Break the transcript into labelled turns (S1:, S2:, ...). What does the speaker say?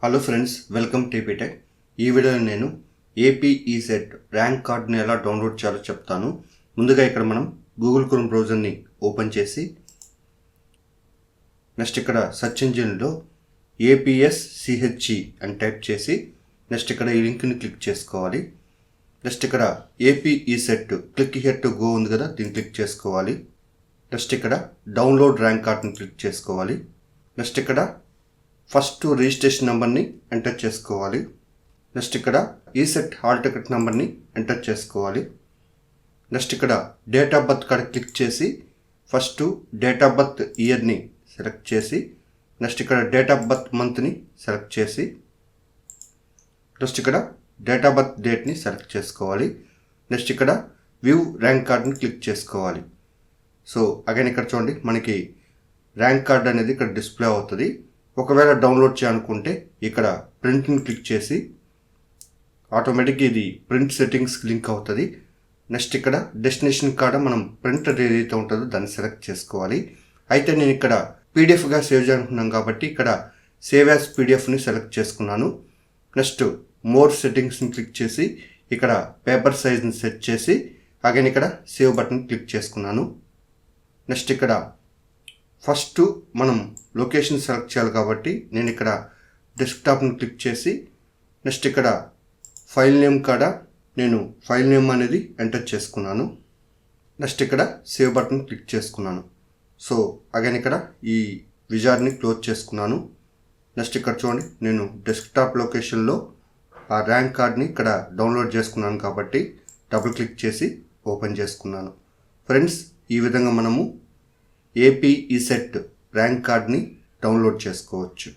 S1: Hello friends, welcome టీపీటెక్. ఈ వీడియోలో నేను ఏపీ ఈసెట్ ర్యాంక్ కార్డ్ని ఎలా డౌన్లోడ్ చేయాలో చెప్తాను. ముందుగా ఇక్కడ మనం గూగుల్ క్రోమ్ బ్రౌజర్ని ఓపెన్ చేసి నెక్స్ట్ ఇక్కడ సెర్చ్ ఇంజిన్లో APSCHE అని టైప్ చేసి నెక్స్ట్ ఇక్కడ ఈ లింక్ని క్లిక్ చేసుకోవాలి. నెక్స్ట్ ఇక్కడ AP ECET click here to go ఉంది కదా, దీన్ని క్లిక్ చేసుకోవాలి. నెక్స్ట్ ఇక్కడ డౌన్లోడ్ ర్యాంక్ కార్డ్ని క్లిక్ చేసుకోవాలి. నెక్స్ట్ ఇక్కడ ఫస్ట్ రిజిస్ట్రేషన్ నెంబర్ని ఎంటర్ చేసుకోవాలి. నెక్స్ట్ ఇక్కడ ఈసెట్ హాల్ టికెట్ నెంబర్ని ఎంటర్ చేసుకోవాలి. నెక్స్ట్ ఇక్కడ డేట్ ఆఫ్ బర్త్ కాడ క్లిక్ చేసి first date of birth ఇయర్ని select చేసి నెక్స్ట్ ఇక్కడ డేట్ ఆఫ్ బర్త్ మంత్ని సెలెక్ట్ చేసి నెక్స్ట్ ఇక్కడ డేట్ ఆఫ్ బర్త్ డేట్ని సెలెక్ట్ చేసుకోవాలి. నెక్స్ట్ ఇక్కడ వ్యూ ర్యాంక్ కార్డ్ని క్లిక్ చేసుకోవాలి. సో అగైన్ ఇక్కడ చూడండి, మనకి ర్యాంక్ కార్డ్ అనేది ఇక్కడ డిస్ప్లే అవుతుంది. ఒకవేళ డౌన్లోడ్ చేయాలనుకుంటే ఇక్కడ ప్రింట్ని క్లిక్ చేసి ఆటోమేటిక్గా ఇది ప్రింట్ సెట్టింగ్స్కి లింక్ అవుతుంది. నెక్స్ట్ ఇక్కడ డెస్టినేషన్ కాడ మనం ప్రింటర్ ఏదైతే ఉంటుందో దాన్ని సెలెక్ట్ చేసుకోవాలి. అయితే నేను ఇక్కడ పీడిఎఫ్గా సేవ్ చేయాలనుకున్నాను కాబట్టి ఇక్కడ సేవ్ యాజ్ పీడిఎఫ్ని సెలెక్ట్ చేసుకున్నాను. నెక్స్ట్ మోర్ సెట్టింగ్స్ని క్లిక్ చేసి ఇక్కడ పేపర్ సైజ్ని సెట్ చేసి అగైన్ ఇక్కడ సేవ్ బటన్ క్లిక్ చేసుకున్నాను. నెక్స్ట్ ఇక్కడ ఫస్ట్ మనం లొకేషన్ సెలెక్ట్ చేయాలి కాబట్టి నేను ఇక్కడ డెస్క్టాప్ని క్లిక్ చేసి నెక్స్ట్ ఇక్కడ ఫైల్ నేమ్ కాడ నేను ఫైల్ నేమ్ అనేది ఎంటర్ చేసుకున్నాను. నెక్స్ట్ ఇక్కడ సేవ్ బటన్ క్లిక్ చేసుకున్నాను. సో అగైన్ ఇక్కడ ఈ విజార్డ్ని క్లోజ్ చేసుకున్నాను. నెక్స్ట్ ఇక్కడ చూడండి, నేను డెస్క్టాప్ లొకేషన్లో ఆ ర్యాంక్ కార్డ్ని ఇక్కడ డౌన్లోడ్ చేసుకున్నాను కాబట్టి డబుల్ క్లిక్ చేసి ఓపెన్ చేసుకున్నాను. ఫ్రెండ్స్, ఈ విధంగా మనము ఏపీ ఈసెట్ ర్యాంక్ కార్డ్ని డౌన్లోడ్ చేసుకోవచ్చు.